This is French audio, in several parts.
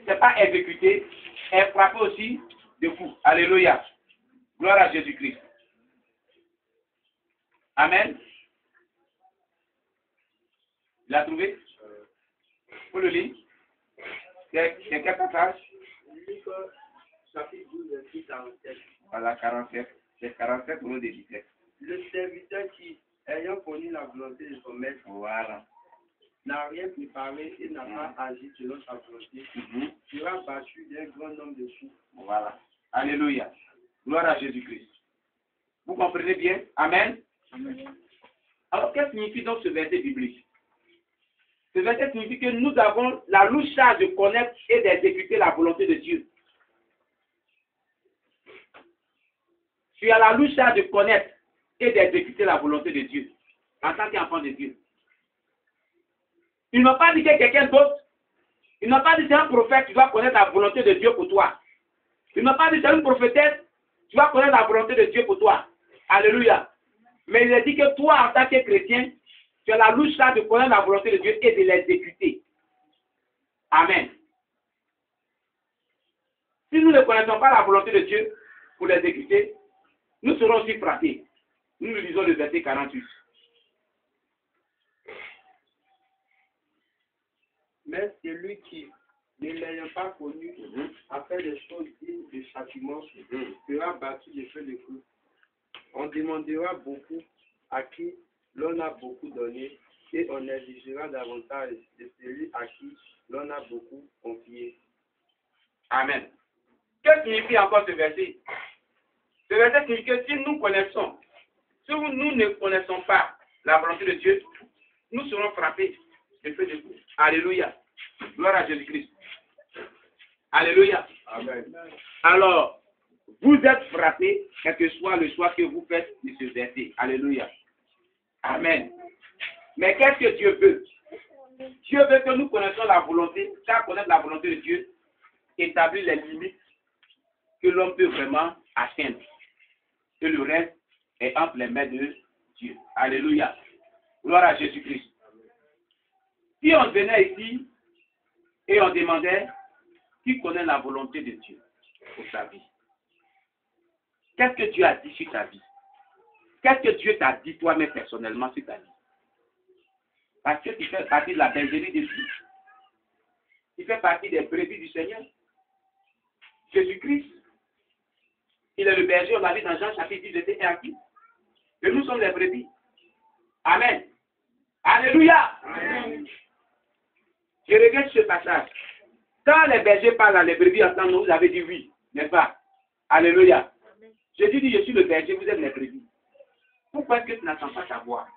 c'est pas exécuter, est frappé aussi de coups. Alléluia. Gloire à Jésus-Christ. Amen. Il a trouvé? Pour le lire. C'est quel passage? Chapitre 12, verset 47. Voilà, 47. C'est 47 au lieu de 17. Le serviteur qui, ayant connu la volonté de son maître, Voilà. n'a rien préparé et n'a pas agi selon sa volonté, sera battu d'un grand nombre de coups. Voilà. Alléluia. Gloire à Jésus-Christ. Vous comprenez bien? Amen. Amen. Alors, qu'est-ce que signifie donc ce verset biblique? Ce verset signifie que nous avons la lourde charge de connaître et d'exécuter la volonté de Dieu. Tu as la lourde charge de connaître et d'exécuter la volonté de Dieu en tant qu'enfant de Dieu. Il n'a pas dit que quelqu'un d'autre, il n'a pas dit que c'est un prophète, tu dois connaître la volonté de Dieu pour toi. Il n'a pas dit que c'est une prophétesse, tu dois connaître la volonté de Dieu pour toi. Alléluia. Mais il a dit que toi, en tant que chrétien, tu as la lourde charge de connaître la volonté de Dieu et de l'exécuter. Amen. Si nous ne connaissons pas la volonté de Dieu pour l'exécuter, nous serons aussi frappés. Nous lisons le verset 48. Mais celui qui, ne l'ayant pas connu, a fait des choses dignes de châtiment, sera battu de feu de feu. On demandera beaucoup à qui l'on a beaucoup donné, et on exigera davantage de celui à qui l'on a beaucoup confié. Amen. Que signifie encore ce verset? Ce verset signifie que si nous connaissons, si nous ne connaissons pas la volonté de Dieu, nous serons frappés de feu de feu. Alléluia. Gloire à Jésus-Christ. Alléluia. Amen. Alors, vous êtes frappés, quel que soit le choix que vous faites de ce verset. Alléluia. Amen. Mais qu'est-ce que Dieu veut? Dieu veut que nous connaissions la volonté, car connaître la volonté de Dieu établit les limites que l'homme peut vraiment atteindre. Et le reste est entre les mains de Dieu. Alléluia. Gloire à Jésus-Christ. Si on venait ici et on demandait qui connaît la volonté de Dieu pour sa vie, qu'est-ce que Dieu a dit sur ta vie? Qu'est-ce que Dieu t'a dit toi-même personnellement sur ta vie? Parce que tu fais partie de la bergerie de Dieu. Tu fais partie des brebis du Seigneur. Jésus-Christ, il est le berger, on l'a vu dans Jean chapitre 10, verset 1 à 10. Et nous sommes les brebis. Amen. Alléluia. Amen. Je regrette ce passage. Quand les bergers parlent à les brebis ensemble, vous avez dit oui, n'est-ce pas? Alléluia. Jésus dit, je suis le berger, vous êtes les brebis. Pourquoi est-ce que tu n'entends pas ta voix?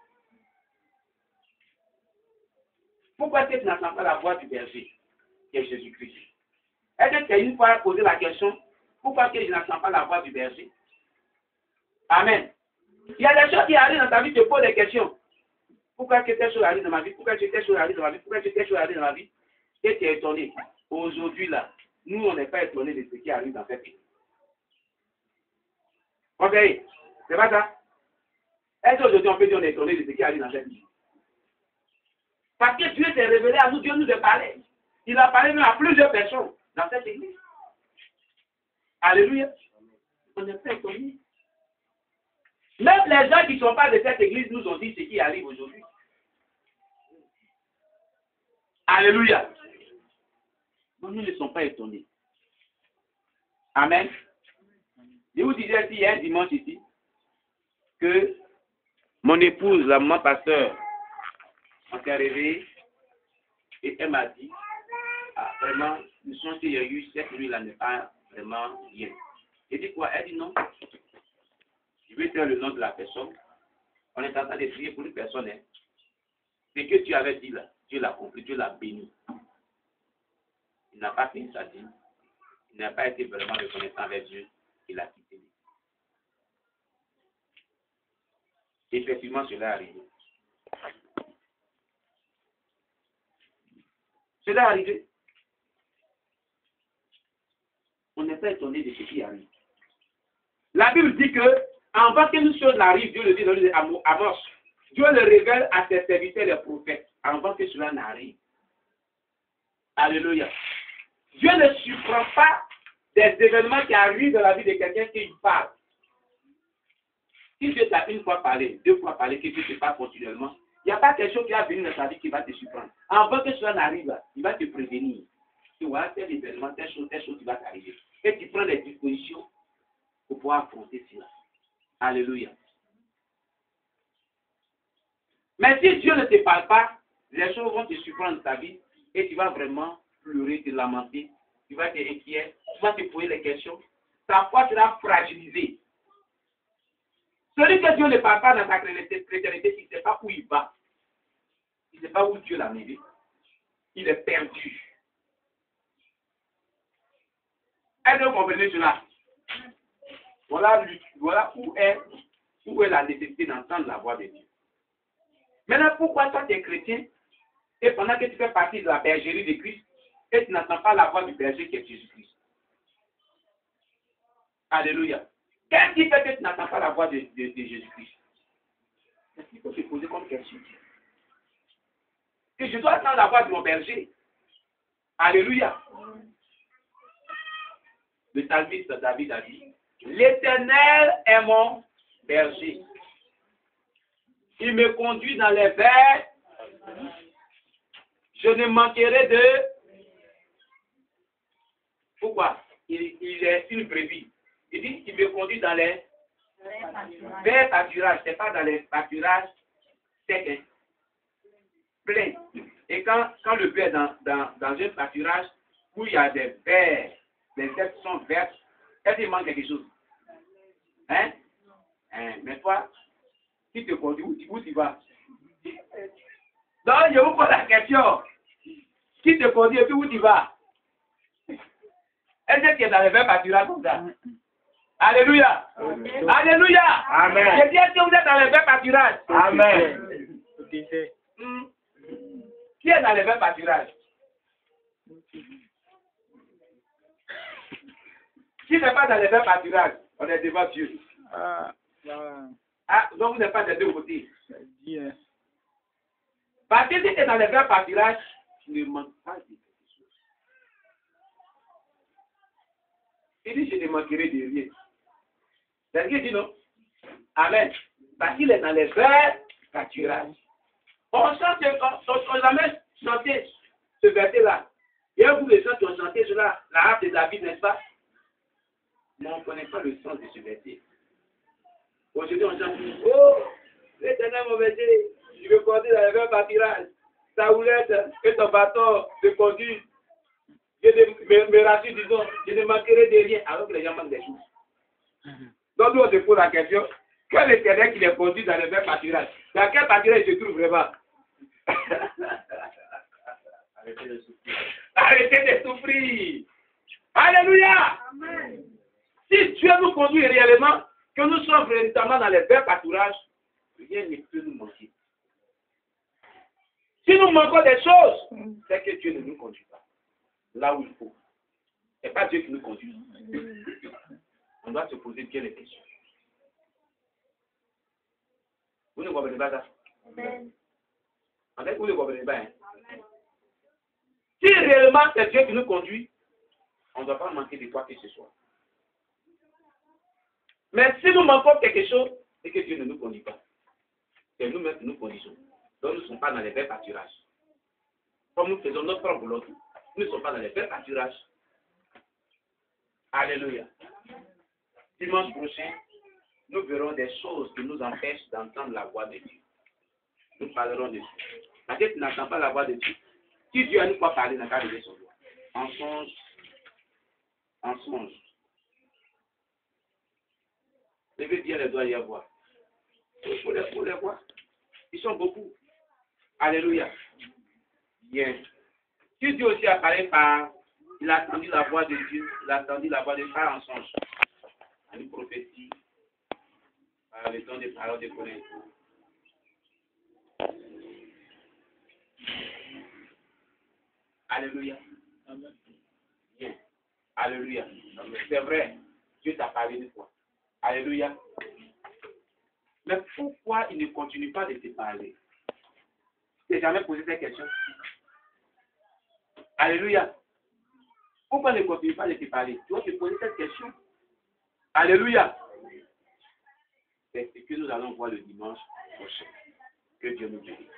Pourquoi est-ce que tu n'entends pas la voix du berger, qui est Jésus-Christ? Est-ce que tu as une fois posé la question, pourquoi est-ce que je n'entends pas la voix du berger? Amen. Il y a des choses qui arrivent dans ta vie, tu te poses des questions. Pourquoi est-ce que telle chose arrive dans ma vie? Pourquoi est-ce que telle chose arrive dans ma vie? Pourquoi est-ce que telle chose arrive dans ma vie? Et tu es étonné. Aujourd'hui, là, nous, on n'est pas étonnés de ce qui arrive dans cette vie. Ok? C'est pas ça? Est-ce qu'aujourd'hui, on peut dire qu'on est étonné de ce qui arrive dans cette vie? Parce que Dieu s'est révélé à nous, Dieu nous a parlé. Il a parlé même à plusieurs personnes dans cette église. Alléluia. On n'est pas étonné. Même les gens qui ne sont pas de cette église nous ont dit ce qui arrive aujourd'hui. Alléluia. Donc nous ne sommes pas étonnés. Amen. Je vous disais ici, il y a un dimanche ici, que mon épouse, la maman pasteur, on s'est réveillé et elle m'a dit, ah, vraiment, le son qu'il y a eu cette nuit-là n'est pas vraiment bien. J'ai dit quoi? Elle dit non. Je vais faire le nom de la personne. On est en train de prier pour une personne. Hein. Ce que tu avais dit là, Dieu l'a compris, Dieu l'a béni. Il n'a pas fait sa dîme. Il n'a pas été vraiment reconnaissant avec Dieu. Il a quitté. Effectivement, cela est arrivé. Cela est arrivé. On n'est pas étonné de ce qui arrive. La Bible dit que, avant que une chose n'arrive, Dieu le dit dans le livre Amos, Dieu le révèle à ses serviteurs les prophètes, avant que cela n'arrive. Alléluia. Dieu ne surprend pas des événements qui arrivent dans la vie de quelqu'un qui parle. Si Dieu t'a une fois parlé, deux fois parlé, que tu ne fais pas continuellement, il n'y a pas quelque chose qui va venir dans ta vie qui va te surprendre. Avant que cela n'arrive, il va te prévenir. Tu vois, tel événement, telle chose qui va t'arriver. Et tu prends des dispositions pour pouvoir affronter cela. Alléluia. Mais si Dieu ne te parle pas, les choses vont te surprendre dans ta vie et tu vas vraiment pleurer, te lamenter, tu vas t'inquiéter, tu vas te poser des questions. Ta foi sera fragilisée. Celui que Dieu ne parle pas dans sa chrétienté, il ne sait pas où il va. Il ne sait pas où Dieu l'a mené. Il est perdu. Est-ce que vous comprenez cela? Voilà où est la nécessité d'entendre la voix de Dieu. Maintenant, pourquoi toi tu es chrétien et pendant que tu fais partie de la bergerie de Christ et tu n'entends pas la voix du berger qui est Jésus-Christ? Alléluia. Qu'est-ce qui fait que tu n'entends pas la voix de Jésus-Christ? C'est ce qu'il faut se poser comme question. Que je dois entendre la voix de mon berger. Alléluia. Le psalmiste David a dit, l'Éternel est mon berger. Il me conduit dans les verts. Je ne manquerai de... Pourquoi? Il est une brebis. Il dit qu'il me conduit dans les verts pâturages. Ce n'est pas dans les pâturages secs, pleins. Et quand le bœuf est dans un pâturage où il y a des verts, les herbes sont vertes, est-ce qu'il manque quelque chose? Hein? Mais toi, qui te conduit, où tu vas? Donc, je vous pose la question. Qui te conduit et puis où tu vas? Est-ce que tu es dans les verts pâturages comme ça? Alléluia. Amen. Alléluia. Amen. Je dis, est-ce que vous êtes dans les verts pâturages? Amen. Qui est dans les verts pâturages? Qui n'est pas dans les verts pâturages? On est devant Dieu. Donc vous n'êtes pas des deux côtés. Parce que si tu es dans les verts pâturages, tu ne manques pas de quelque chose. Il dit, je ne manquerai de rien. C'est ce qu'il dit, non? Amen. Parce qu'il est dans les verts pâturages. On n'a jamais chanté ce verset-là. Il y a beaucoup de gens qui ont chanté cela, la harpe de David, n'est-ce pas? Mais on ne connaît pas le sens de ce verset. Aujourd'hui, on chante, oh, l'Éternel mon berger, je veux conduire dans les verts pâturages. Ta houlette et ton bâton te conduisent. Je me rassure, disons, je ne manquerai de rien, alors que les gens manquent des choses. Donc, nous, on se pose la question, quel Éternel qui les conduit dans les verts pâturages? Dans quel pâturage il se trouve vraiment? Arrêtez de souffrir. Arrêtez de souffrir. Alléluia. Amen. Si Dieu nous conduit réellement, que nous sommes véritablement dans les verts pâturages, rien ne peut nous manquer. Si nous manquons des choses, c'est que Dieu ne nous conduit pas là où il faut. Ce n'est pas Dieu qui nous conduit. On doit se poser bien les questions. Vous ne comprenez pas ça? Amen. Vous ne comprenez pas, hein? Amen. Si réellement c'est Dieu qui nous conduit, on ne doit pas manquer de quoi que ce soit. Mais si nous manquons quelque chose, c'est que Dieu ne nous conduit pas. C'est nous-mêmes qui nous conduisons. Donc nous ne sommes pas dans les verts pâturages. Comme nous faisons notre propre boulot, nous ne sommes pas dans les verts pâturages. Alléluia. Dimanche prochain, nous verrons des choses qui nous empêchent d'entendre la voix de Dieu. Nous parlerons de ça. Parce que tu n'entends pas la voix de Dieu. Si Dieu a une fois parlé, n'a qu'à lever son doigt. En songe. En songe. Levez bien les doigts et voir. Il faut les voir. Ils sont beaucoup. Alléluia. Bien. Si Dieu aussi a parlé par, il a entendu la voix de Dieu, il a entendu la voix de Dieu par en songe. À une prophétie, par le don des paroles de connaissance. Alléluia. Amen. Bien. Alléluia. C'est vrai, Dieu t'a parlé une fois. Alléluia. Mais pourquoi il ne continue pas de te parler? Tu n'as jamais posé cette question? Alléluia. Pourquoi ne continue pas de te parler? Tu dois te poser cette question. Alléluia. C'est ce que nous allons voir le dimanche prochain. Que Dieu nous bénisse.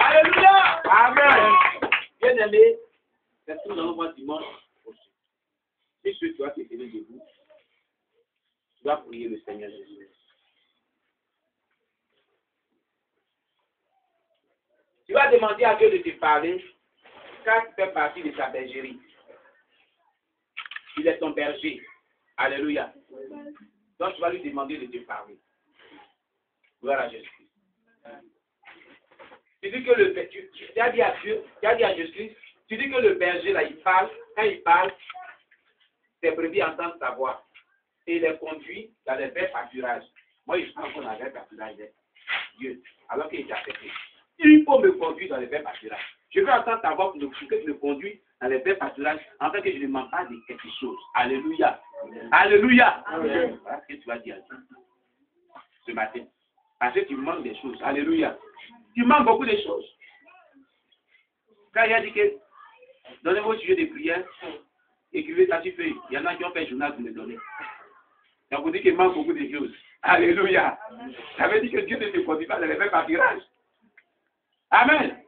Alléluia. Amen. Bien aimé, c'est ce que nous allons voir dimanche prochain. Si tu dois te tenir debout, tu dois prier le Seigneur Jésus. Tu vas demander à Dieu de te parler quand tu fais partie de sa bergerie. Il est ton berger. Alléluia. Donc tu vas lui demander de te parler. Gloire à Jésus. Tu dis que tu as dit à Dieu, tu as dit à Jésus, tu dis que le berger là, il parle. Quand il parle, ses brebis entendent sa voix. Et il les conduit dans les verts pâturages. Moi, je suis encore dans les verts pâturages. Dieu, alors qu'il t'a fait. Il faut me conduire dans les verts pâturages. Je veux entendre ta voix pour que tu me conduis dans les verts pâturages, afin que je ne manque pas de quelque chose. Alléluia. Alléluia. Voilà ce que tu vas dire ce matin. Parce que tu manques des choses. Alléluia. Tu manques beaucoup de choses. Quand il a dit que donnez vos sujets de prière, écrivez ça sur feuille. Il y en a qui ont fait un journal pour me donner. Donc vous dites qu'il manque beaucoup de choses. Alléluia. Ça veut dire que Dieu ne te conduit pas dans les verts pâturages. Amen.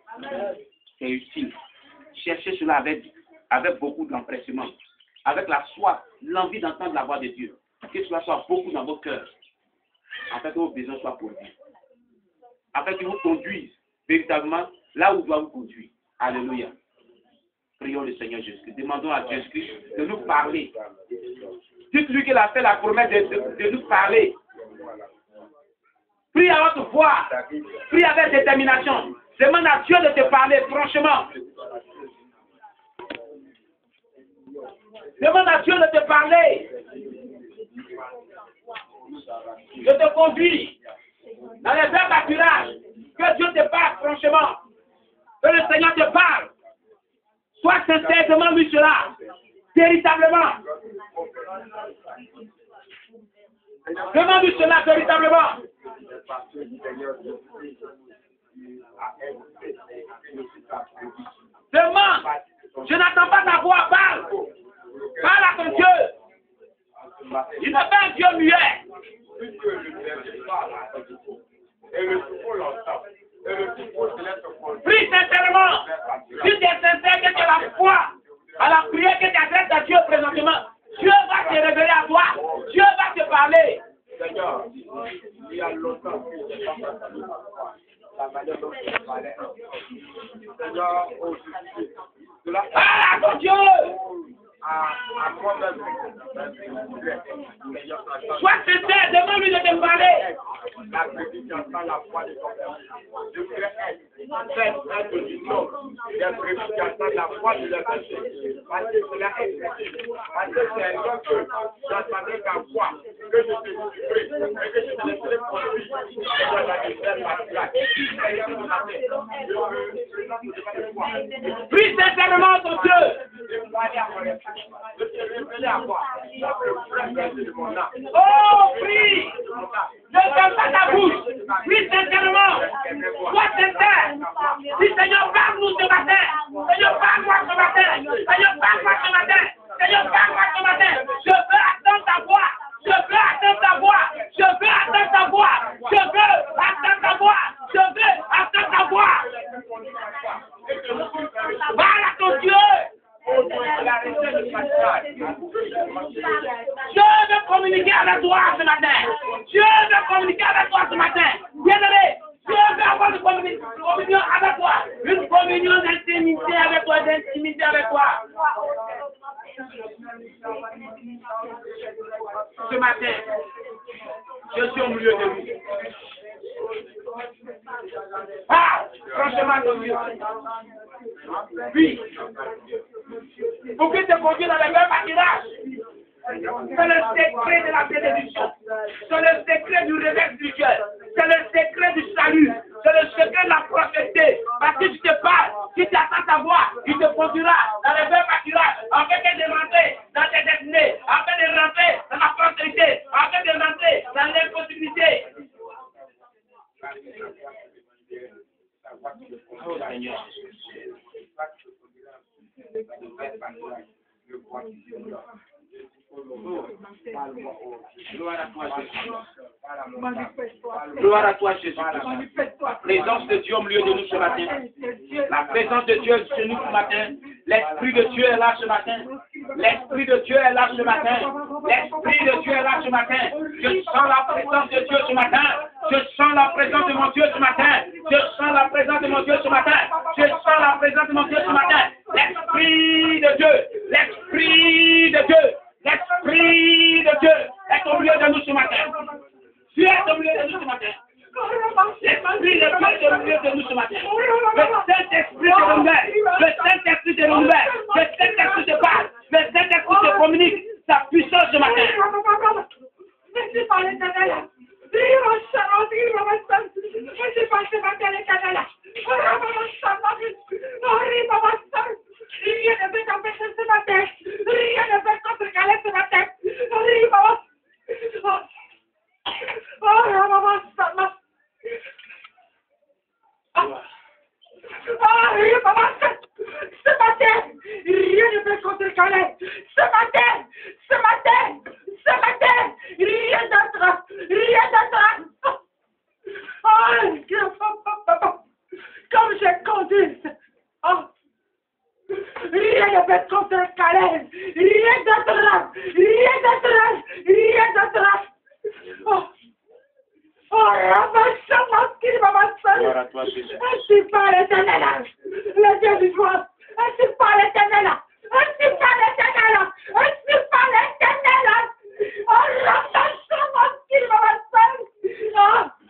C'est utile. Cherchez cela avec beaucoup d'empressement, avec la soif, l'envie d'entendre la voix de Dieu. Que cela soit beaucoup dans vos cœurs, afin que vos besoins soient pourvus. Afin qu'il vous conduise véritablement là où il doit vous conduire. Alléluia. Prions le Seigneur Jésus. Demandons à Jésus-Christ de nous parler. Dites-lui qu'il a fait la promesse de nous parler. Prie à votre voix. Prie avec détermination. Demande à Dieu de te parler franchement. Demande à Dieu de te parler. De te conduire dans les verts pâturages. Que Dieu te parle franchement. Que le Seigneur te parle. Sois sincère, demande-lui cela. Véritablement. Demande-lui cela véritablement. Demande. Je n'attends pas ta voix. Parle. Parle à ton Dieu. Il n'est pas un Dieu muet. Prie sincèrement. Si tu es sincère, que tu as la foi à la prière que tu adresses à Dieu présentement, Dieu va te révéler à toi. Dieu va te parler. Seigneur, il y a longtemps que je n'ai pas parlé la manière dont je parlais. Seigneur, aujourd'hui, cela parle à ton Dieu. À moi-même, sois sincère, demande-lui de te parler. La prédication, la foi de ton père. Je voudrais être un auditeur des prédications, la foi de la péché. Parce que cela est possible. Parce que c'est un homme que j'entendais ta voix, que je te suivrai, et que je te laisserai conduire dans la misère matérielle. Prie sincèrement ton Dieu. Je te révéler à moi. Oh, prie. Ne ferme pas ta bouche. Prie sincèrement. Sois sincère. Dis Seigneur, parle-nous ce matin. Seigneur, parle-moi ce matin. Seigneur, parle-moi ce matin. Seigneur, parle-moi ce matin. Je veux attendre ta voix. Je veux attendre ta voix. Je veux attendre ta voix. Je veux attendre ta voix. Je veux attendre ta voix. Parle à ton Dieu. Dieu veut communiquer avec toi ce matin. Dieu veut communiquer avec toi ce matin. Bien-aimé, Dieu veut avoir une communion avec toi. Une communion d'intimité avec toi, d'intimité avec toi. Ce matin, je suis au milieu de vous. Ah, franchement, ton Dieu. Oui. Pour qu'il te conduise dans les mêmes pâturages. C'est le secret de la bénédiction. C'est le secret du réveil spirituel. C'est le secret du salut. C'est le secret de la prospérité. Parce que tu te parles, si tu attends ta voix, il te conduira dans les mêmes pâturages. Afin de rentrer dans tes destinées. Afin de rentrer dans la prospérité. Afin de rentrer dans l'impossibilité. Oh Seigneur. Gloire à toi, Jésus. Gloire à toi, Jésus. La présence de Dieu au milieu de nous ce matin. La présence de Dieu chez nous ce matin. L'Esprit de Dieu est là ce matin. L'Esprit de Dieu est là ce matin. L'Esprit de Dieu est là ce matin. Je sens la présence de Dieu ce matin. Je sens la présence de mon Dieu ce matin. Je sens la présence de mon Dieu ce matin. Je sens la présence de mon Dieu ce matin. L'Esprit de Dieu. L'Esprit de Dieu. L'Esprit de Dieu est au milieu de nous ce matin. Dieu est au milieu de nous ce matin. L'Esprit de Dieu est au milieu de nous ce matin. Le Saint-Esprit te renouvelle. Le Saint-Esprit te renouvelle. Le Saint-Esprit te parle. Le Saint-Esprit te communique sa puissance ce matin. Comme j'ai conduit, rien ne peut contrecarrer, rien d'autre, rien d'autre, rien d'autre. Gloire à toi, Jésus. Ainsi par l'Éternel, le Dieu du joie, ainsi par l'Éternel, ainsi par l'Éternel, ainsi par l'Éternel.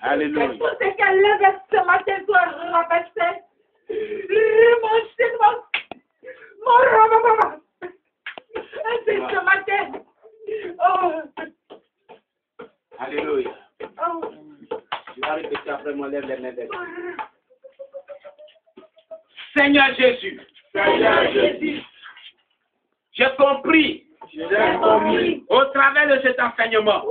Alléluia. Tout ce qu'elle lève ce matin doit rabaisser. Ainsi ce matin. Alléluia. Tu vas répéter après moi, lève les mains vers Dieu. Seigneur Jésus. Seigneur Jésus. J'ai compris. Au travers de cet enseignement.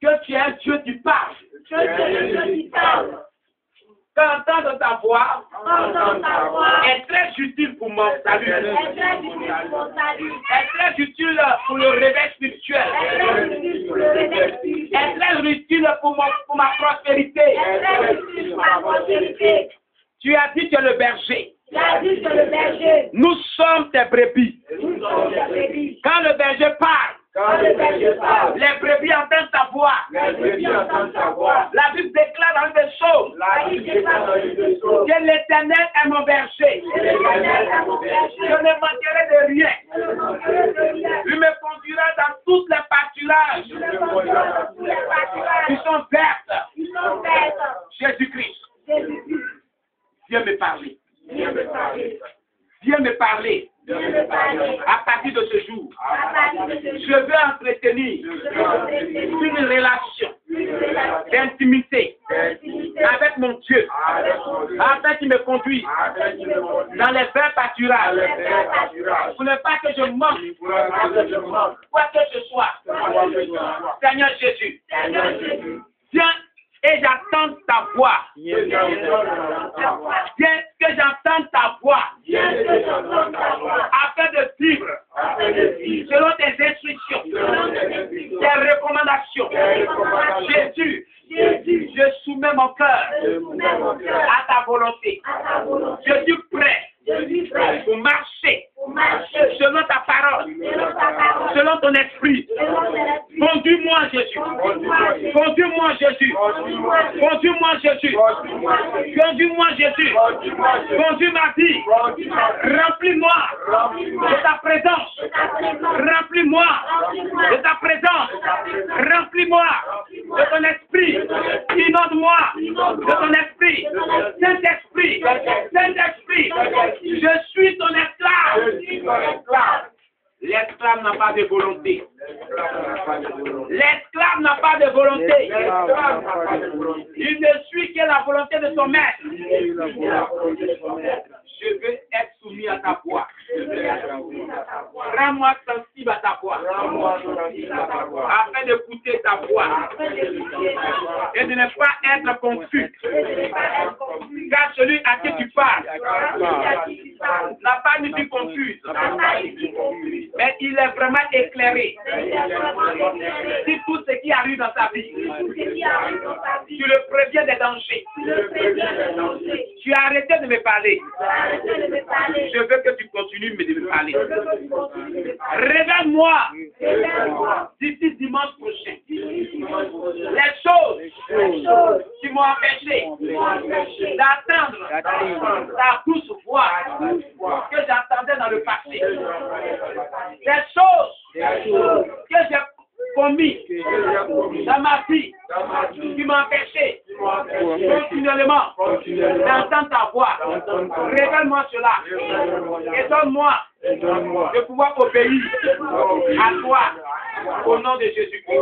Que tu es un Dieu qui parle. Qu'entendre ta voix est très utile pour mon salut. Est très utile pour le réveil spirituel. Est très utile pour ma prospérité. Tu as dit que le berger. Nous sommes tes brebis. Quand le berger parle, les brebis entendent ta voix. La Bible déclare dans le psaume que l'Éternel est mon berger. Je ne manquerai de rien. Il me conduira dans toutes les pâturages qui sont vertes. Jésus-Christ. Viens me parler. Viens me parler. À partir de ce jour, je veux entretenir une relation d'intimité avec mon Dieu, afin qu'il me conduise dans les verts pâturages, pour ne pas que je manque quoi que ce soit. Seigneur Jésus, viens et j'entends ta voix. Viens que j'entende ta voix. Afin de vivre selon tes instructions, tes recommandations. Jésus, je soumets mon cœur à ta volonté. Je suis prêt pour marcher selon ta parole, selon ton esprit. Conduis-moi, Jésus. Conduis-moi, Jésus. Conduis-moi, Jésus. Conduis-moi, Jésus. Conduis ma vie. Remplis-moi de ta présence. Remplis-moi de ta présence. Remplis-moi de ton esprit. Inonde-moi de ton esprit. Saint-Esprit. Saint-Esprit. Je suis ton esclave. L'esclave n'a pas de volonté. L'esclave n'a pas de volonté. Il ne suit que la volonté de son maître. Je veux être soumis à ta voix. Rends-moi sensible à ta voix. Afin d'écouter ta voix. Et de ne pas être confus. Car celui à qui tu parles n'a pas une vie confuse. Mais il est vraiment éclairé. Si tout ce qui arrive dans sa vie, tu le préviens des dangers. Tu as arrêté de me parler. Je veux que tu continues de me parler. Révèle-moi d'ici dimanche prochain les choses qui m'ont empêché d'attendre ta douce voix que j'attendais dans le passé. Les choses que j'ai commis dans ma vie qui m'empêchait continuellement d'entendre ta voix. Révèle-moi cela et donne-moi de pouvoir obéir à toi au nom de Jésus-Christ.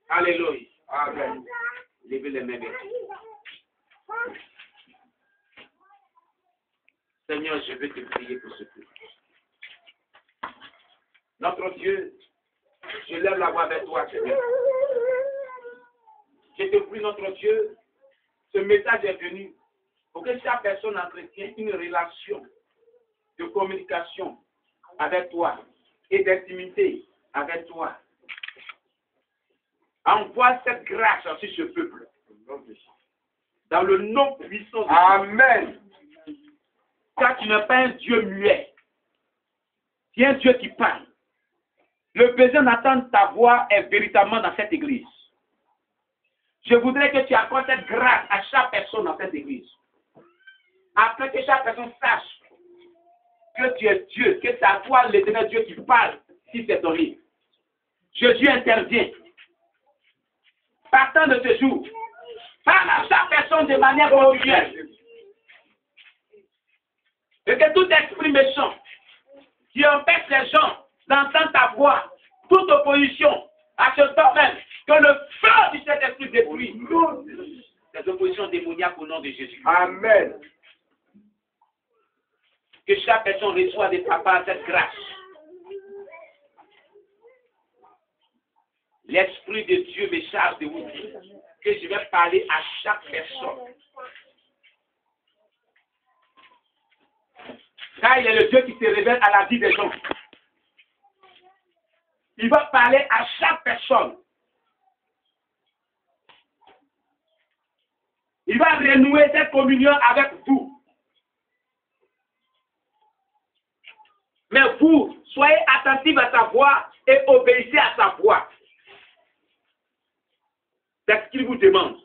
Alléluia. Amen. Levez les mains. Seigneur, je veux te prier pour ce peuple. Notre Dieu, je lève la voix vers toi, Seigneur. Je te prie, notre Dieu, ce message est venu pour que chaque personne entretienne une relation de communication avec toi et d'intimité avec toi. Envoie cette grâce sur ce peuple. Dans le nom puissant de Dieu. Amen. Car tu n'es pas un Dieu muet. Tu es un Dieu qui parle. Le besoin d'entendre ta voix est véritablement dans cette église. Je voudrais que tu accordes cette grâce à chaque personne dans cette église. Afin que chaque personne sache que tu es Dieu, que c'est à toi l'éternel Dieu qui parle si c'est ton livre. Jésus intervient. Partant de ce jour, parle à chaque personne de manière continuelle. Et que tout esprit méchant qui empêche les gens d'entendre ta voix, toute opposition à ce temps même, que le feu du Saint-Esprit détruit ces oppositions démoniaques au nom de Jésus. Amen. Que chaque personne reçoive de ta part cette grâce. L'Esprit de Dieu me charge de vous dire que je vais parler à chaque personne. Car il est le Dieu qui se révèle à la vie des gens. Il va parler à chaque personne. Il va renouer cette communion avec vous. Mais vous, soyez attentifs à sa voix et obéissez à sa voix. C'est ce qu'il vous demande.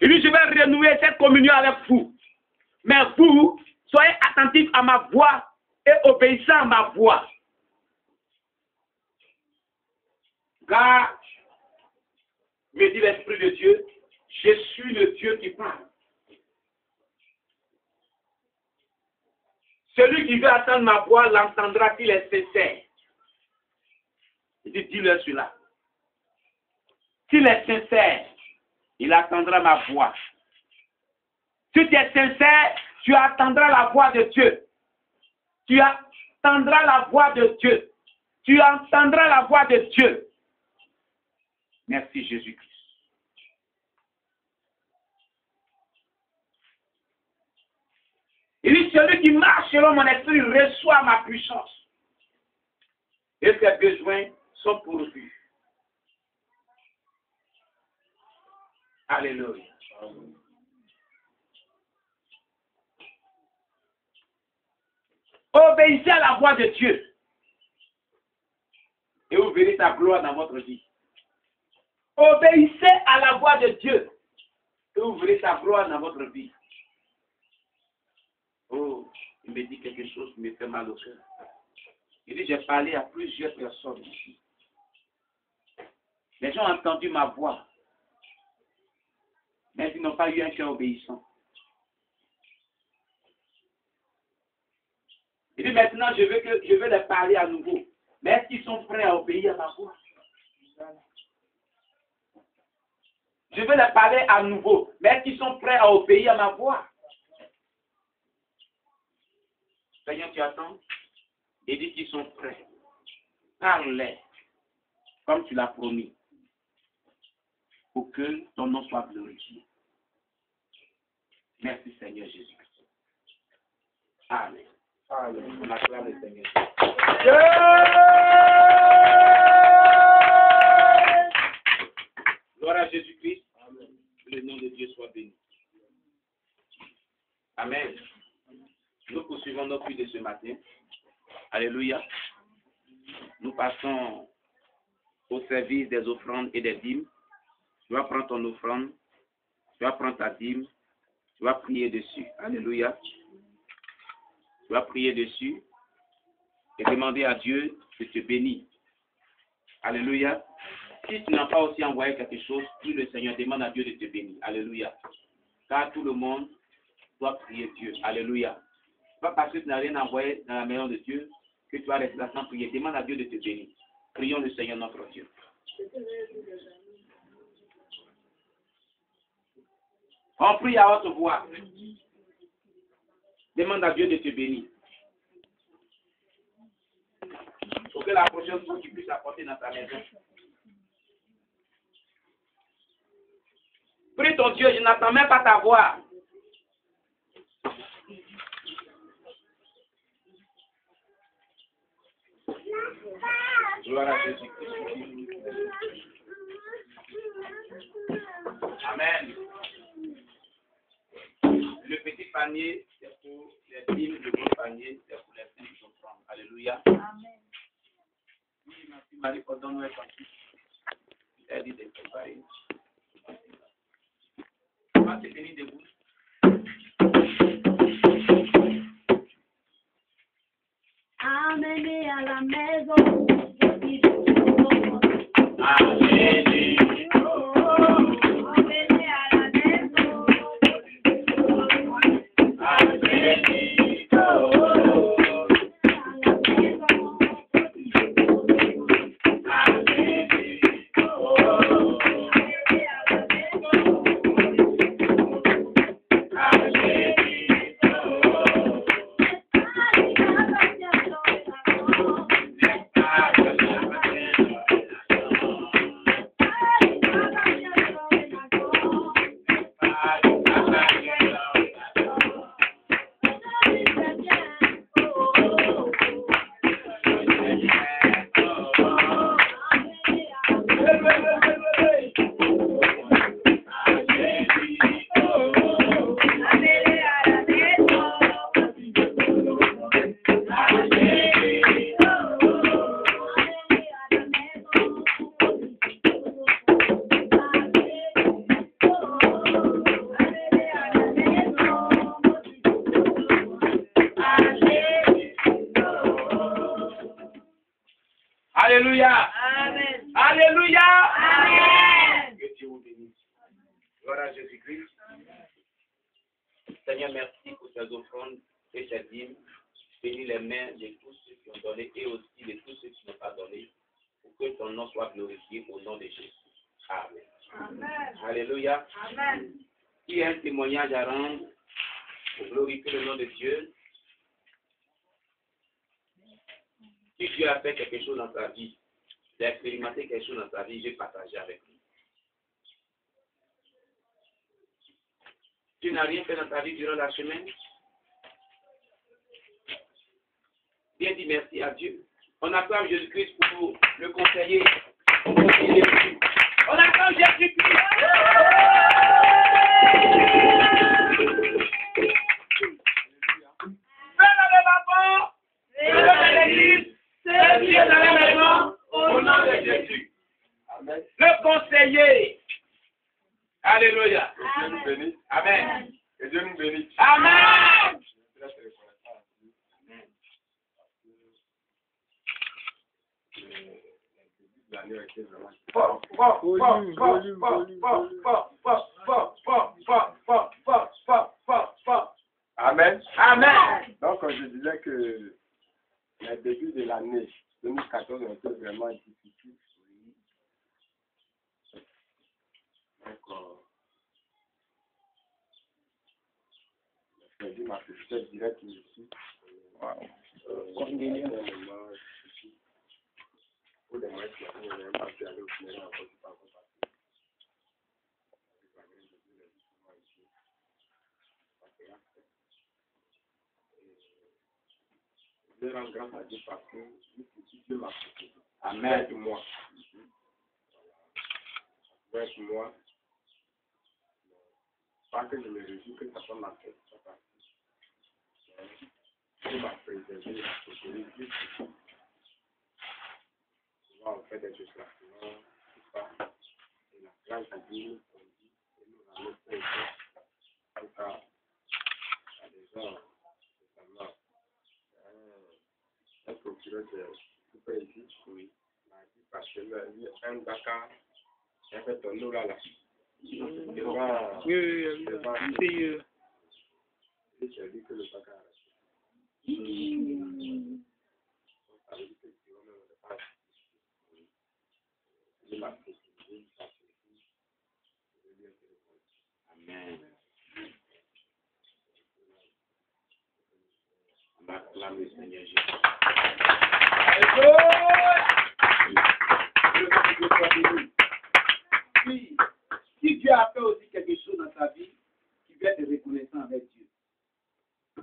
Il dit, je vais renouer cette communion avec vous. Mais vous, soyez attentifs à ma voix et obéissez à ma voix. Car, me dit l'Esprit de Dieu, je suis le Dieu qui parle. Celui qui veut attendre ma voix l'entendra s'il est sincère. Il dit, dis-le cela. S'il est sincère, il attendra ma voix. Si tu es sincère, tu attendras la voix de Dieu. Tu attendras la voix de Dieu. Tu entendras la voix de Dieu. Merci Jésus-Christ. Il dit, celui qui marche selon mon esprit reçoit ma puissance. Et ses besoins sont pourvus. Alléluia. Obéissez à la voix de Dieu. Et vous verrez sa gloire dans votre vie. Obéissez à la voix de Dieu. Et vous verrez sa gloire dans votre vie. Oh, il me dit quelque chose qui me fait mal au cœur. Il dit, j'ai parlé à plusieurs personnes ici. Les gens ont entendu ma voix. Mais ils n'ont pas eu un cœur obéissant. Il dit, maintenant, je veux les parler à nouveau. Mais est-ce qu'ils sont prêts à obéir à ma voix? Je veux les parler à nouveau. Mais est-ce qu'ils sont prêts à obéir à ma voix? tu attends et dis qu'ils sont prêts. Parle-les comme tu l'as promis pour que ton nom soit glorifié. Merci Seigneur Jésus-Christ. Amen. Amen. On acclame le Seigneur. Gloire à Jésus-Christ. Que le nom de Dieu soit béni. Amen. Nous poursuivons nos cuits de ce matin. Alléluia. Nous passons au service des offrandes et des dîmes. Tu vas prendre ton offrande. Tu vas prendre ta dîme. Tu vas prier dessus. Alléluia. Tu vas prier dessus et demander à Dieu de te bénir. Alléluia. Si tu n'as pas aussi envoyé quelque chose, prie le Seigneur, demande à Dieu de te bénir. Alléluia. Car tout le monde doit prier Dieu. Alléluia. Pas parce que tu n'as rien envoyé dans la maison de Dieu que tu vas rester là sans prier. Demande à Dieu de te bénir. Prions le Seigneur notre Dieu. On prie à haute voix. Demande à Dieu de te bénir. Pour que la prochaine fois tu puisses apporter dans ta maison. Prie ton Dieu, je n'attends même pas ta voix. Gloire à Jésus-Christ. Amen. Le petit panier, c'est pour les dîmes. Le gros panier, c'est pour les dîmes d'offrande. Alléluia. Amen. Oui, merci Marie, pardonne-nous un parti. Elle dit de préparer. On va se tenir debout. Amenez à la maison. Amen. Alléluia. Amen. Alléluia. Amen. Que Dieu vous bénisse. Gloire à Jésus-Christ. Seigneur, merci pour tes offrandes et tes dîmes. Bénis les mains de tous ceux qui ont donné et aussi de tous ceux qui n'ont pas donné. Pour que ton nom soit glorifié au nom de Jésus. Amen. Amen. Alléluia. Amen. Il y a un témoignage à rendre pour glorifier le nom de Dieu. Si Dieu a fait quelque chose dans ta vie, j'ai expérimenté quelque chose dans ta vie, j'ai partagé avec lui. Tu n'as rien fait dans ta vie durant la semaine? Viens dire merci à Dieu. On acclame Jésus-Christ pour le conseiller. On acclame Jésus-Christ. Fais le papa. Fais l'église. C'est Dieu dans la maison. Au nom de Jésus. Amen. Le conseiller. Alléluia. Que Dieu nous bénisse. Amen. Que Dieu nous bénisse. Amen. L'année a été vraiment. Amen. Amen. Donc, je disais que le début de l'année 2014 a été vraiment difficile. Donc, j'ai dit ma petite direct ici. Cornelius. Je rends grâce à Dieu parce que Dieu m'a sauvé. Amen. Avec moi. Avec moi. Pas que je me réjouis que ça soit ma fête. Dieu m'a préservé, il m'a sauvé. Souvent on fait des déplacements, tout ça. Et la grâce de Dieu, on dit, et nous allons faire ça. En tout cas, il y a des gens, notamment, un procureur de super ici, oui, m'a dit parce que un Dakar, il a fait ton eau là. Oui. C'est Et j'ai dit que le Dakar a resté. Ça veut dire que tu vas même le faire. Il m'a fait ça. Amen. On va acclamer le Seigneur Jésus. Si Dieu a fait aussi quelque chose dans ta vie, tu vas être reconnaissant avec Dieu.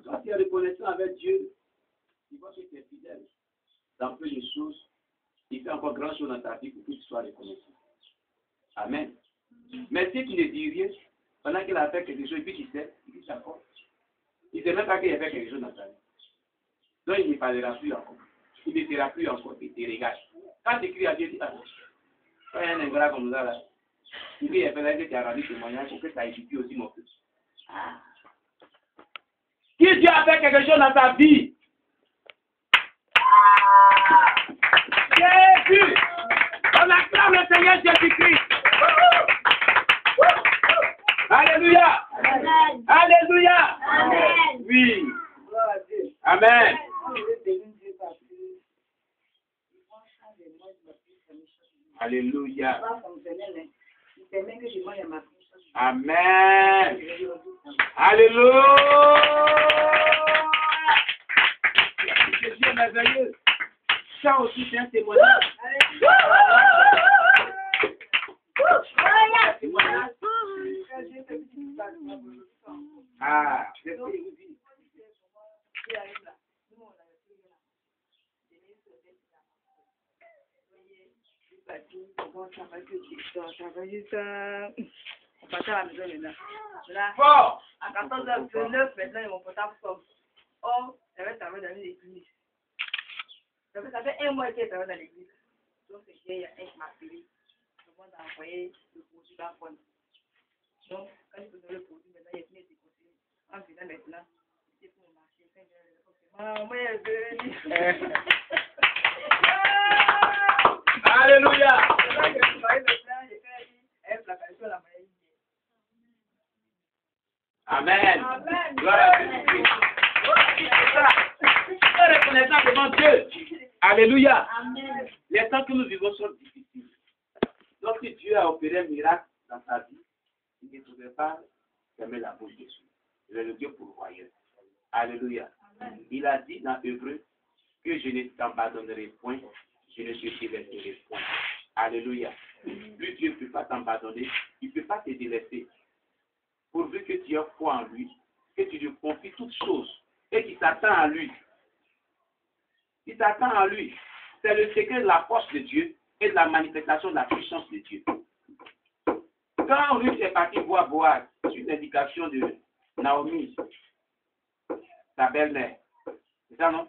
Quand tu es reconnaissant avec Dieu, il va que tu es fidèle dans peu de choses. Il fait encore grand chose dans ta vie pour que tu sois reconnaissant. Amen. Mais si tu ne dis rien, pendant qu'il a fait quelque chose, puis tu sais, il dit d'accord. Il ne sait même pas qu'il a fait quelque chose dans ta vie. Donc il ne parlera plus encore. Il ne sera plus encore, il te regarde. Quand tu cries à Dieu, tu dis, ah, quand il y a un ingrat comme ça, là, il dit, il faudrait que tu as rendu témoignage pour que ça édifie aussi mon fils. Ah. Si Dieu a fait quelque chose dans ta vie, Jésus, on acclame le Seigneur Jésus-Christ. Alléluia. Amen. Alléluia. Amen. Oui. Amen. Alléluia. Amen. Alléluia. Jésus est merveilleux. Ça aussi, c'est un témoignage. Ah, c'est ce que je vous dis. On partait à la maison maintenant. Là, Fort. à 14h29, maintenant, ils vont porter fort. Or, j'avais travaillé dans l'église. Ça fait un mois qu'il travaille dans l'église. Donc, c'est qu'il y a un qui m'a appelé. Le monde a envoyé le produit dans la fonte. Donc, quand je faisais le produit, maintenant, il y a fini de décoter. En venant maintenant, c'était pour mon marché. Maman est venue. Alléluia. Amen. Gloire à Jésus-Christ. Sois reconnaissant devant Dieu. Alléluia. Amen. Les temps que nous vivons sont difficiles. Lorsque Dieu a opéré un miracle dans ta vie, il ne pouvait pas fermer la bouche dessus. Il est le Dieu pourvoyeur. Alléluia. Il a dit dans Hébreu que je ne t'abandonnerai point, je ne te délaisserai point. Alléluia. Lui, Dieu ne peut pas t'abandonner, il ne peut pas te délaisser. Pourvu que tu aies foi en lui, que tu lui confies toutes choses et qu'il s'attend à lui. Il s'attend à lui. C'est le secret de la force de Dieu et de la manifestation de la puissance de Dieu. Quand Ruth est parti voir Boaz, c'est une indication de Naomi, sa belle-mère. C'est ça, non?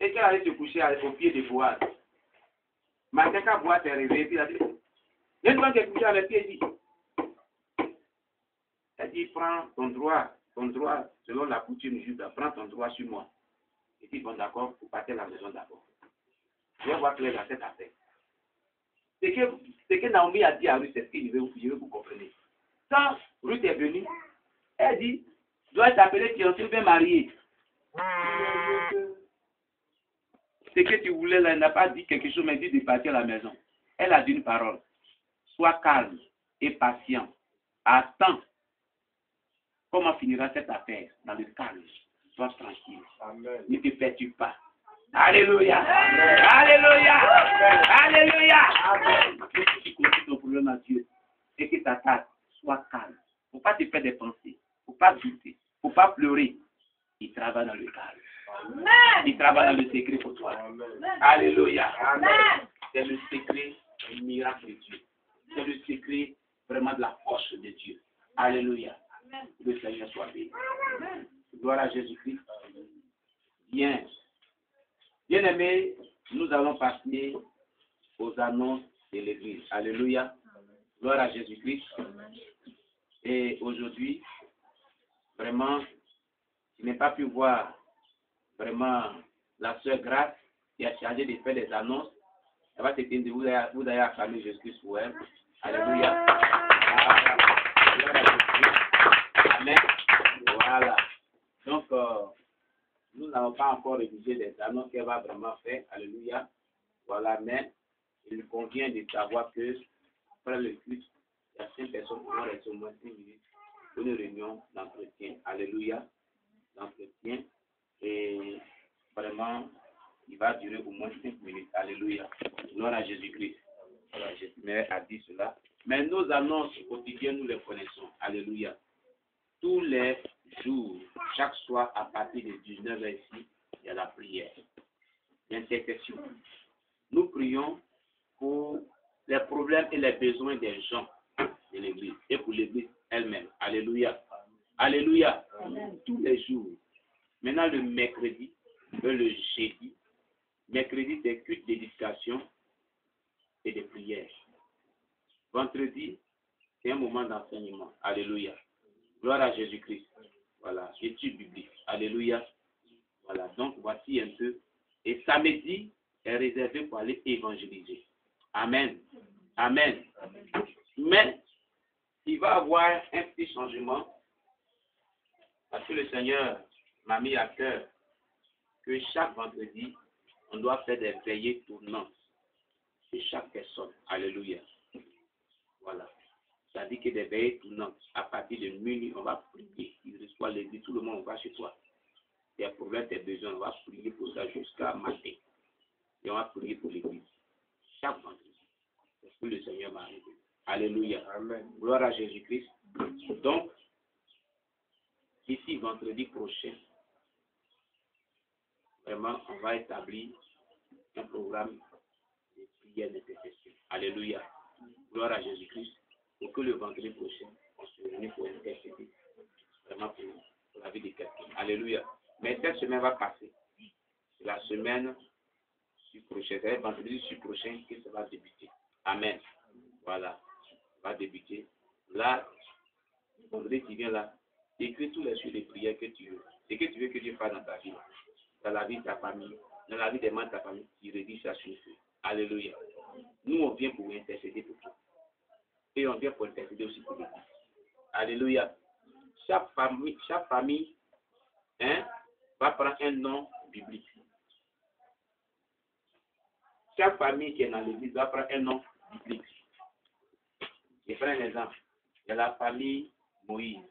Et qu'elle allait se coucher au pied de Boaz. Matin, quand Boaz s'est réveillé, puis il a dit, laisse-moi te coucher avec les pieds. Elle dit, prends ton droit, selon la coutume juive, prends ton droit sur moi. Il dit, bon, d'accord, vous partez à la maison d'abord. Je vais voir clair dans cette affaire. Ce que Naomi a dit à Ruth, c'est ce que je veux vous comprendre. Quand Ruth est venue, elle dit, dois t'appeler fiancée ou bien mariée. Ce que tu voulais là, elle n'a pas dit quelque chose, mais dit de partir à la maison. Elle a dit une parole. Sois calme et patient. Attends. Comment finira cette affaire dans le calme? Sois tranquille. Amen. Ne te perturbe pas. Alléluia. Alléluia. Alléluia. Si tu confies ton problème à Dieu et que ta tête soit calme, il ne faut pas te faire des pensées, il ne faut pas douter, il ne faut pas pleurer. Il travaille dans le calme. Il travaille dans le secret pour toi. Alléluia. Amen. C'est le secret du miracle de Dieu. C'est le secret vraiment de la force de Dieu. Alléluia. Le Seigneur soit béni. Gloire à Jésus-Christ. Bien. Bien-aimés, nous allons passer aux annonces de l'Église. Alléluia. Gloire à Jésus-Christ. Et aujourd'hui, vraiment, je n'ai pas pu voir vraiment la sœur Grâce qui a chargé de faire des annonces. Elle va t'éteindre, vous allez acclamer Jésus-Christ pour elle. Alléluia. Amen. Voilà. Donc, nous n'avons pas encore rédigé des annonces qu'elle va vraiment faire. Alléluia. Voilà, mais il convient de savoir que après le culte, il y a 5 personnes qui vont rester au moins 5 minutes pour une réunion d'entretien. Alléluia. D'entretien. Et vraiment, il va durer au moins 5 minutes. Alléluia. Gloire à Jésus-Christ. Voilà, Jésus a dit cela. Mais nos annonces quotidiennes, nous les connaissons. Alléluia. Tous les jours, chaque soir, à partir de 19h ici, il y a la prière. L'intercession. Nous prions pour les problèmes et les besoins des gens de l'Église et pour l'Église elle-même. Alléluia. Alléluia. Tous les jours. Maintenant, le mercredi et le jeudi. Mercredi, c'est culte d'éducation et de prière. Vendredi, c'est un moment d'enseignement. Alléluia. Gloire à Jésus-Christ. Voilà, étude biblique. Alléluia. Voilà, donc voici un peu. Et samedi est réservé pour aller évangéliser. Amen. Amen. Mais il va y avoir un petit changement parce que le Seigneur m'a mis à cœur que chaque vendredi, on doit faire des veillées tournantes de chaque personne. Alléluia. Voilà. Ça dit que des veillées tournantes, à partir de minuit, on va prier. Il reçoit l'église, tout le monde va chez toi. Tes problèmes, tes besoins, on va prier pour ça jusqu'à matin. Et on va prier pour l'église. Chaque vendredi. C'est ce que le Seigneur m'a révélé. Alléluia. Amen. Gloire à Jésus-Christ. Donc, ici, vendredi prochain, vraiment, on va établir un programme de prière d'intercession. Alléluia. Gloire à Jésus-Christ. Pour que le vendredi prochain, on se réunisse pour intercéder. Vraiment pour la vie de quelqu'un. Alléluia. Mais cette semaine va passer. C'est la semaine prochaine. C'est vendredi prochain que ça va débuter. Amen. Voilà. Ça va débuter. Là, vendredi qui vient là, écris tous les sujets de prière que tu veux. Ce que tu veux que Dieu fasse dans ta vie. Dans la vie de ta famille. Dans la vie des membres de ta famille. Tu rédiges ça sur feu. Alléluia. Nous, on vient pour intercéder pour toi. Et on vient pour intercéder aussi pour l'Église. Alléluia. Chaque famille va prendre un nom biblique. Chaque famille qui est dans l'Église va prendre un nom biblique. Je prends un exemple. Il y a la famille Moïse.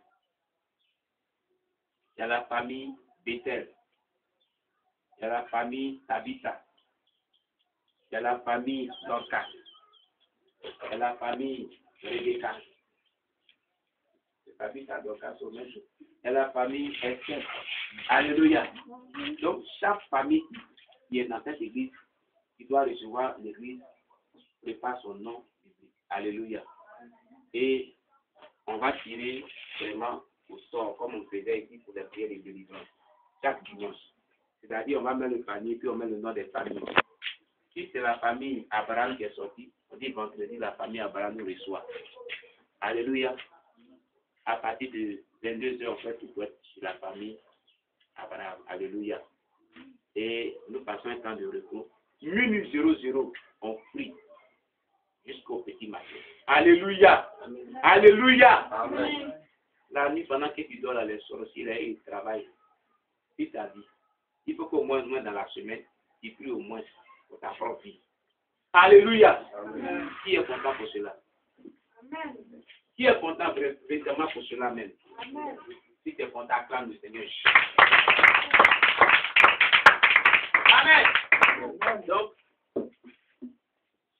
Il y a la famille Bethel. Il y a la famille Tabitha. Il y a la famille Dorcas. Il y a la famille Rebecca. Tabitha, Dorcas, au même jour. Il y a la famille Esther. Alléluia. Donc, chaque famille qui est dans cette église, qui doit recevoir l'église, prépare son nom biblique. Alléluia. Et on va tirer vraiment au sort, comme on faisait ici pour les prières de délivrance, chaque dimanche. C'est-à-dire, on va mettre le panier, puis on met le nom des familles. Si c'est la famille Abraham qui est sortie, on dit vendredi, la famille Abraham nous reçoit. Alléluia. À partir de 22h, on fait tout sur la famille Abraham. Alléluia. Et nous passons un temps de repos. Minuit 00, on prie jusqu'au petit matin. Alléluia. Amen. Alléluia. Amen. La nuit, pendant que tu dors là, les soirs aussi, là, il travaille. Si tu as dit, il faut qu'au moins dans la semaine, tu pries au moins pour ta propre vie. Alléluia. Amen. Qui est content pour cela? Amen. Qui est content vraiment pour cela même? Amen. Si tu es content, acclame le Seigneur. Amen. Donc,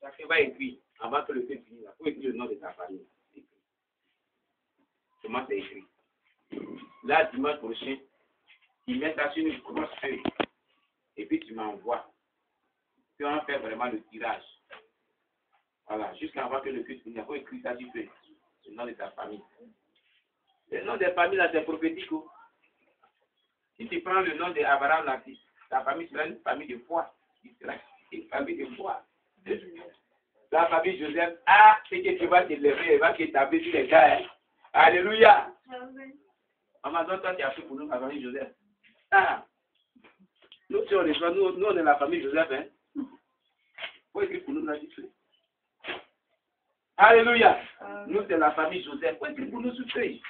chacun va écrire, avant que le fait finisse, il faut écrire le nom de ta famille. Comment c'est écrit? Là, dimanche prochain, tu mets ça sur une grosse feuille. Et puis tu m'envoies. Puis on va faire vraiment le tirage. Voilà, jusqu'avant que le culte finisse, il faut écrire ça sur feuille. Le nom de ta famille. Le nom des familles, là, c'est prophétique. Oh. Si tu prends le nom d'Abraham, là, ta famille sera une famille de foi. Il sera une famille de foi. La famille Joseph, c'est que tu vas te lever, il va t'établir sur les gars. Hein. Alléluia. Maman, donc toi, tu as fait pour nous, la famille Joseph. Nous, si on reçoit, nous, on est la famille Joseph. Hein. Faut écrire pour nous, là, tu fais. Alléluia. Nous, c'est la famille Joseph. Faut écrire pour nous, sur feuille.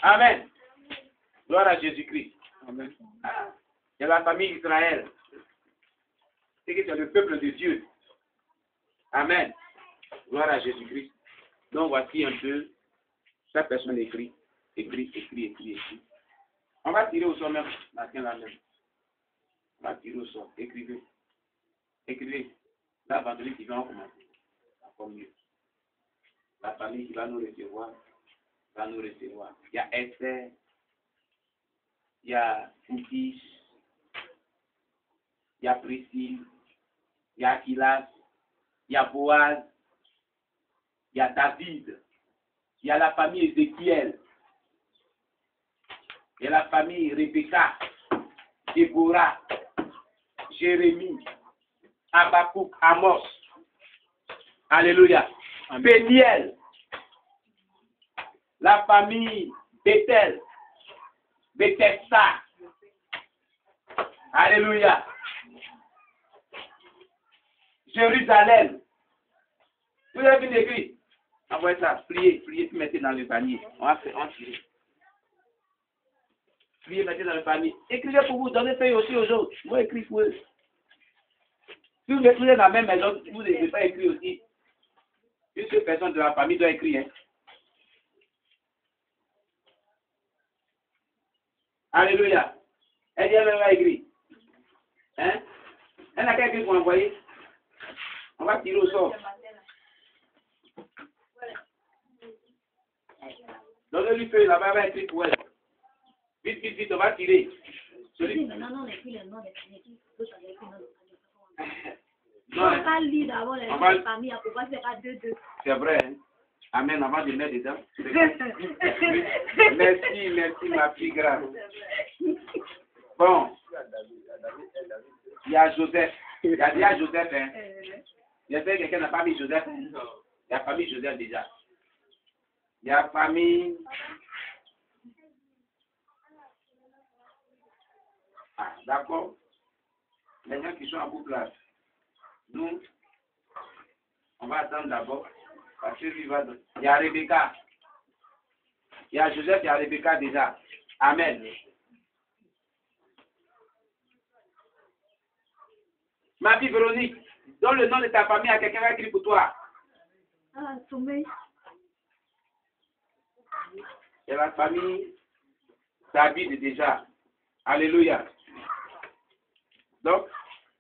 Amen. Gloire à Jésus-Christ. Amen. C'est la famille Israël. C'est que c'est le peuple de Dieu. Amen. Gloire à Jésus-Christ. Donc voici un peu, chaque personne écrit. On va tirer au sort même, matin là même. On va tirer au sort, écrivez. La vendredi qui va en commencer. Encore mieux. La famille qui va nous recevoir, va nous recevoir. Il y a Esther, il y a Foukis, il y a Priscille, il y a Akilas, il y a Boaz, il y a David, il y a la famille Ézéchiel, il y a la famille Rebecca, Déborah, Jérémie, Habakkuk, Amos. Alléluia. Béniel, la famille Bethel, Bethesda. Alléluia. Jérusalem. Vous avez vu l'écrit? Envoyez ça, priez, puis mettez dans le panier. On va tirer. Priez, mettez dans le panier. Écrivez pour vous, donnez feuille aussi aux autres. Moi, écrivez pour eux. Si vous écrivez dans la même maison, vous ne devez pas écrire aussi. Une seule personne de la famille doit écrire. Hein. Alléluia. Elle va écrire. Hein? Elle n'a qu'à écrire pour envoyer. On va tirer au sort. Donnez-lui feuille là-bas, elle va écrire pour elle. Vite, on va tirer. Maintenant, on écrit le nom des familles. Non, on va lire d'abord les noms des familles, pour voir si c'est pas 2-2. C'est vrai. Hein? Amen, avant de mettre dedans. Merci, ma fille grave. Bon. Il y a Joseph. Il y a déjà Joseph. Hein? J'espère que quelqu'un n'a pas mis Joseph. Il y a la famille Joseph déjà. Il y a la famille. D'accord. Les gens qui sont en couple là. Nous, on va attendre d'abord. Parce que il y a Rebecca. Il y a Joseph, il y a Rebecca déjà. Amen. Ma fille Véronique, donne le nom de ta famille à quelqu'un qui a écrit pour toi. Sommeil. Il y a la famille David déjà. Alléluia. Donc,